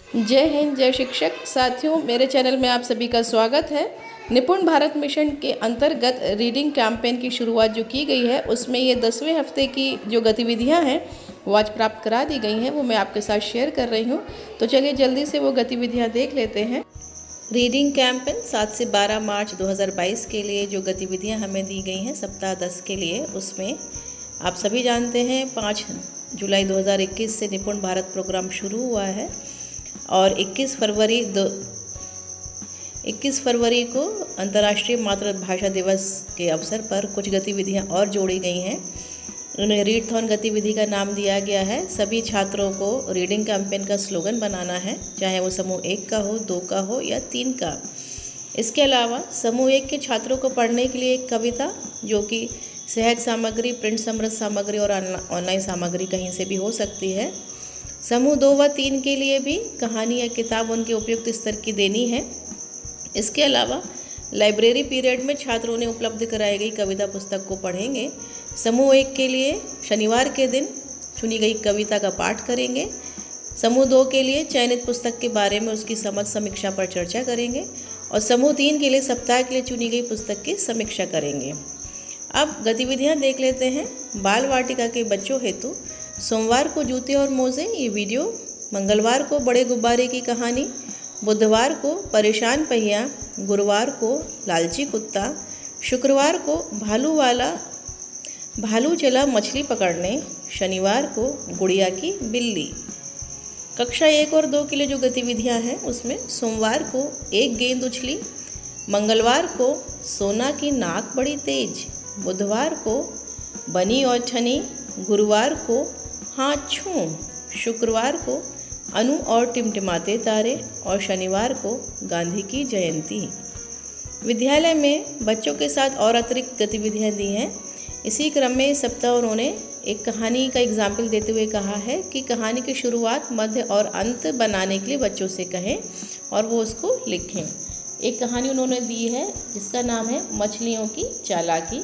जय हिंद, जय शिक्षक साथियों। मेरे चैनल में आप सभी का स्वागत है। निपुण भारत मिशन के अंतर्गत रीडिंग कैंपेन की शुरुआत जो की गई है, उसमें ये 10वें हफ्ते की जो गतिविधियां हैं वो आज प्राप्त करा दी गई हैं, वो मैं आपके साथ शेयर कर रही हूँ। तो चलिए जल्दी से वो गतिविधियाँ देख लेते हैं। रीडिंग कैंपेन 7 से 12 मार्च 2022 के लिए जो गतिविधियाँ हमें दी गई हैं सप्ताह 10 के लिए, उसमें आप सभी जानते हैं 5 जुलाई 2021 से निपुण भारत प्रोग्राम शुरू हुआ है और 21 फरवरी को अंतर्राष्ट्रीय मातृभाषा दिवस के अवसर पर कुछ गतिविधियां और जोड़ी गई हैं। उन्हें रीडथॉन गतिविधि का नाम दिया गया है। सभी छात्रों को रीडिंग कैंपेन का स्लोगन बनाना है, चाहे वो समूह 1 का हो, 2 का हो या 3 का। इसके अलावा समूह 1 के छात्रों को पढ़ने के लिए एक कविता, जो कि सहज सामग्री, प्रिंट समृद्ध सामग्री और ऑनलाइन सामग्री कहीं से भी हो सकती है। समूह 2 व 3 के लिए भी कहानी या किताब उनके उपयुक्त स्तर की देनी है। इसके अलावा लाइब्रेरी पीरियड में छात्रों ने उपलब्ध कराई गई कविता पुस्तक को पढ़ेंगे। समूह 1 के लिए शनिवार के दिन चुनी गई कविता का पाठ करेंगे। समूह 2 के लिए चयनित पुस्तक के बारे में उसकी समझ समीक्षा पर चर्चा करेंगे और समूह 3 के लिए सप्ताह के लिए चुनी गई पुस्तक की समीक्षा करेंगे। अब गतिविधियाँ देख लेते हैं। बाल वाटिका के बच्चों हेतु सोमवार को जूते और मोज़े, ये वीडियो। मंगलवार को बड़े गुब्बारे की कहानी। बुधवार को परेशान पहिया। गुरुवार को लालची कुत्ता। शुक्रवार को भालू चला मछली पकड़ने। शनिवार को गुड़िया की बिल्ली। कक्षा 1 और 2 के लिए जो गतिविधियां हैं उसमें सोमवार को एक गेंद उछली। मंगलवार को सोना की नाक बड़ी तेज। बुधवार को बनी और ठनी। गुरुवार को हाथ छूं। शुक्रवार को अनु और टिमटिमाते तारे और शनिवार को गांधी की जयंती। विद्यालय में बच्चों के साथ और अतिरिक्त गतिविधियां दी हैं। इसी क्रम में इस सप्ताह उन्होंने एक कहानी का एग्जाम्पल देते हुए कहा है कि कहानी की शुरुआत, मध्य और अंत बनाने के लिए बच्चों से कहें और वो उसको लिखें। एक कहानी उन्होंने दी है जिसका नाम है मछलियों की चालाकी।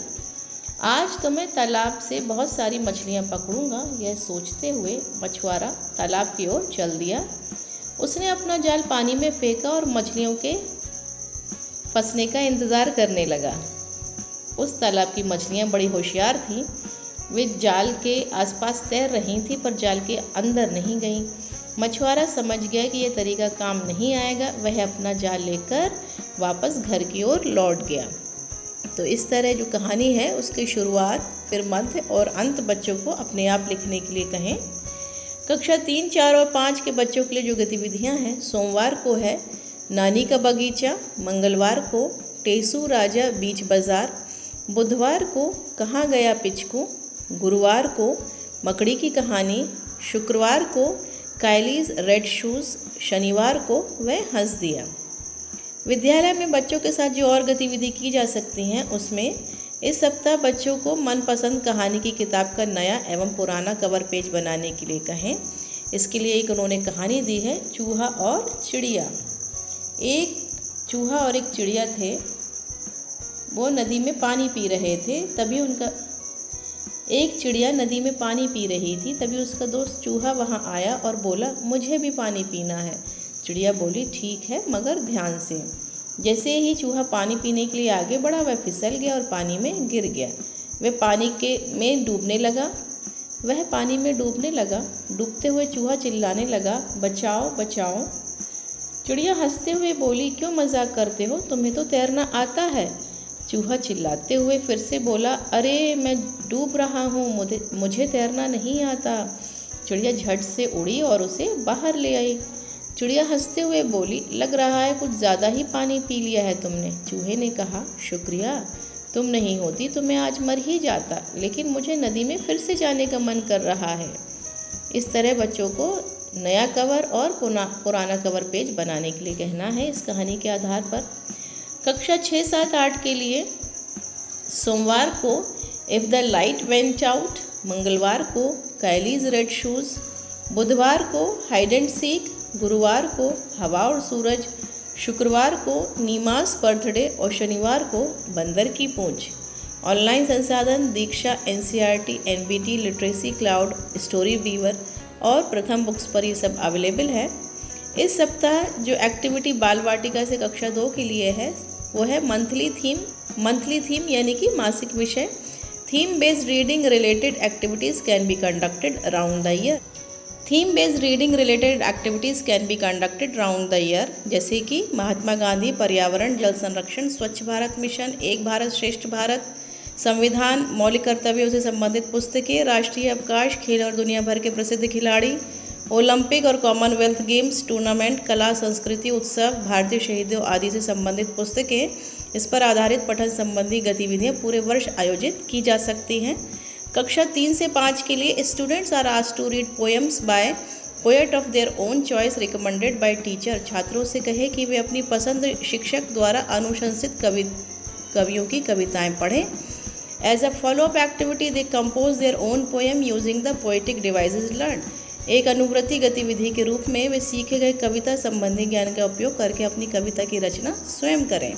आज तो मैं तालाब से बहुत सारी मछलियाँ पकड़ूंगा, यह सोचते हुए मछुआरा तालाब की ओर चल दिया। उसने अपना जाल पानी में फेंका और मछलियों के फंसने का इंतज़ार करने लगा। उस तालाब की मछलियाँ बड़ी होशियार थीं। वे जाल के आसपास तैर रही थीं पर जाल के अंदर नहीं गईं। मछुआरा समझ गया कि यह तरीका काम नहीं आएगा। वह अपना जाल लेकर वापस घर की ओर लौट गया। तो इस तरह जो कहानी है उसकी शुरुआत, फिर मध्य और अंत बच्चों को अपने आप लिखने के लिए कहें। कक्षा 3, 4 और 5 के बच्चों के लिए जो गतिविधियां हैं, सोमवार को है नानी का बगीचा। मंगलवार को टेसू राजा बीच बाजार। बुधवार को कहाँ गया पिचकू। गुरुवार को मकड़ी की कहानी। शुक्रवार को काइलीज रेड शूज़। शनिवार को वह हंस दिया। विद्यालय में बच्चों के साथ जो और गतिविधि की जा सकती हैं उसमें इस सप्ताह बच्चों को मनपसंद कहानी की किताब का नया एवं पुराना कवर पेज बनाने के लिए कहें। इसके लिए एक उन्होंने कहानी दी है, चूहा और चिड़िया। एक चूहा और एक चिड़िया थे, वो नदी में पानी पी रहे थे। एक चिड़िया नदी में पानी पी रही थी, तभी उसका दोस्त चूहा वहाँ आया और बोला, मुझे भी पानी पीना है। चिड़िया बोली, ठीक है मगर ध्यान से। जैसे ही चूहा पानी पीने के लिए आगे बढ़ा, वह फिसल गया और पानी में गिर गया। वह पानी में डूबने लगा। डूबते हुए चूहा चिल्लाने लगा, बचाओ बचाओ। चिड़िया हंसते हुए बोली, क्यों मजाक करते हो, तुम्हें तो तैरना आता है। चूहा चिल्लाते हुए फिर से बोला, अरे मैं डूब रहा हूँ, मुझे तैरना नहीं आता। चिड़िया झट से उड़ी और उसे बाहर ले आई। चिड़िया हंसते हुए बोली, लग रहा है कुछ ज़्यादा ही पानी पी लिया है तुमने। चूहे ने कहा, शुक्रिया, तुम नहीं होती तो मैं आज मर ही जाता, लेकिन मुझे नदी में फिर से जाने का मन कर रहा है। इस तरह बच्चों को नया कवर और पुराना कवर पेज बनाने के लिए कहना है इस कहानी के आधार पर। कक्षा 6, 7, 8 के लिए सोमवार को if the light went out. मंगलवार को काइलीज रेड शूज़। बुधवार को हाइड एंड सीक। गुरुवार को हवा और सूरज। शुक्रवार को नीमास बर्थडे और शनिवार को बंदर की पूंछ। ऑनलाइन संसाधन दीक्षा, NCERT, NBT literacy cloud, story beaver और प्रथम बुक्स पर ये सब अवेलेबल है। इस सप्ताह जो एक्टिविटी बाल वाटिका से कक्षा 2 के लिए है वो है मंथली थीम यानी कि मासिक विषय। Theme based reading related activities can be conducted around the year. Theme based reading related activities can be conducted around the year, जैसे कि महात्मा गांधी, पर्यावरण, जल संरक्षण, स्वच्छ भारत मिशन, एक भारत श्रेष्ठ भारत, संविधान, मौलिक कर्तव्यों से संबंधित पुस्तकें, राष्ट्रीय अवकाश, खेल और दुनिया भर के प्रसिद्ध खिलाड़ी, ओलंपिक और कॉमनवेल्थ गेम्स, टूर्नामेंट, कला, संस्कृति, उत्सव, भारतीय शहीदों आदि से संबंधित पुस्तकें, इस पर आधारित पठन संबंधी गतिविधियां पूरे वर्ष आयोजित की जा सकती हैं। कक्षा 3 से 5 के लिए students are asked to read poems by poet of their own choice recommended by teacher. छात्रों से कहे कि वे अपनी पसंद शिक्षक द्वारा अनुशंसित कवियों की कविताएं पढ़ें। As a follow up activity they compose their own poem using the poetic devices learn. एक अनुवृत्ति गतिविधि के रूप में वे सीखे गए कविता संबंधी ज्ञान का उपयोग करके अपनी कविता की रचना स्वयं करें।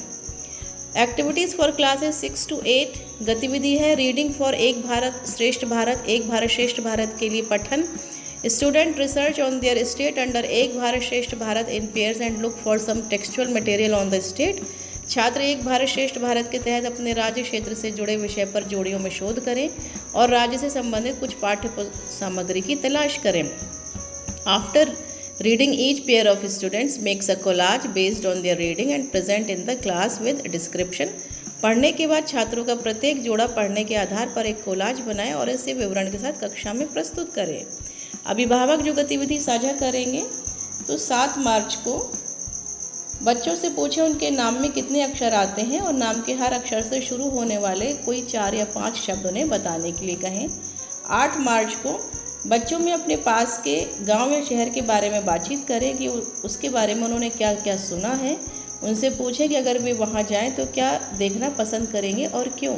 एक्टिविटीज़ फॉर क्लासेस 6 to 8 गतिविधि है रीडिंग फॉर एक भारत श्रेष्ठ भारत के लिए पठन। Student research on their state under Ek Bharat Shreshtha Bharat in pairs and look for some textual material on the state. छात्र एक भारत श्रेष्ठ भारत के तहत अपने राज्य क्षेत्र से जुड़े विषय पर जोड़ियों में शोध करें और राज्य से संबंधित कुछ पाठ्य सामग्री की तलाश करें। After reading each pair of students makes a collage based on their reading and present in the class with description. पढ़ने के बाद छात्रों का प्रत्येक जोड़ा पढ़ने के आधार पर एक कोलाज बनाएं और इसे विवरण के साथ कक्षा में प्रस्तुत करें। अभिभावक जो गतिविधि साझा करेंगे तो 7 मार्च को बच्चों से पूछें उनके नाम में कितने अक्षर आते हैं और नाम के हर अक्षर से शुरू होने वाले कोई 4 या 5 शब्द उन्हें बताने के लिए कहें। 8 मार्च को बच्चों में अपने पास के गांव या शहर के बारे में बातचीत करें कि उसके बारे में उन्होंने क्या क्या सुना है। उनसे पूछें कि अगर वे वहां जाएं तो क्या देखना पसंद करेंगे और क्यों।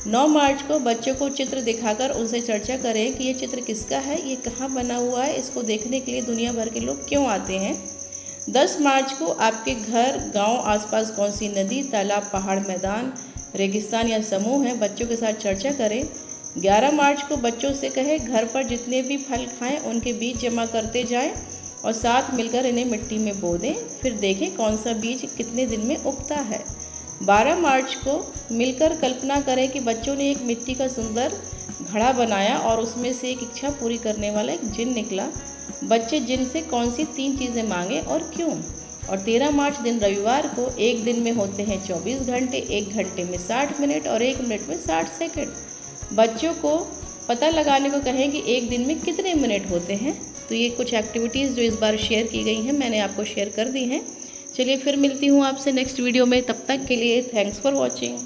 9 मार्च को बच्चों को चित्र दिखाकर उनसे चर्चा करें कि ये चित्र किसका है, ये कहाँ बना हुआ है, इसको देखने के लिए दुनिया भर के लोग क्यों आते हैं। 10 मार्च को आपके घर, गांव, आसपास कौन सी नदी, तालाब, पहाड़, मैदान, रेगिस्तान या समूह है, बच्चों के साथ चर्चा करें। 11 मार्च को बच्चों से कहें घर पर जितने भी फल खाएं उनके बीज जमा करते जाएं और साथ मिलकर इन्हें मिट्टी में बो दें, फिर देखें कौन सा बीज कितने दिन में उगता है। 12 मार्च को मिलकर कल्पना करें कि बच्चों ने एक मिट्टी का सुंदर घड़ा बनाया और उसमें से एक इच्छा पूरी करने वाला एक जिन निकला। बच्चे जिन से कौन सी 3 चीज़ें मांगें और क्यों। और 13 मार्च दिन रविवार को एक दिन में होते हैं 24 घंटे, 1 घंटे में 60 मिनट और 1 मिनट में 60 सेकंड। बच्चों को पता लगाने को कहें कि एक दिन में कितने मिनट होते हैं। तो ये कुछ एक्टिविटीज़ जो इस बार शेयर की गई हैं मैंने आपको शेयर कर दी हैं। चलिए फिर मिलती हूँ आपसे नेक्स्ट वीडियो में, तब तक के लिए थैंक्स फॉर वॉचिंग।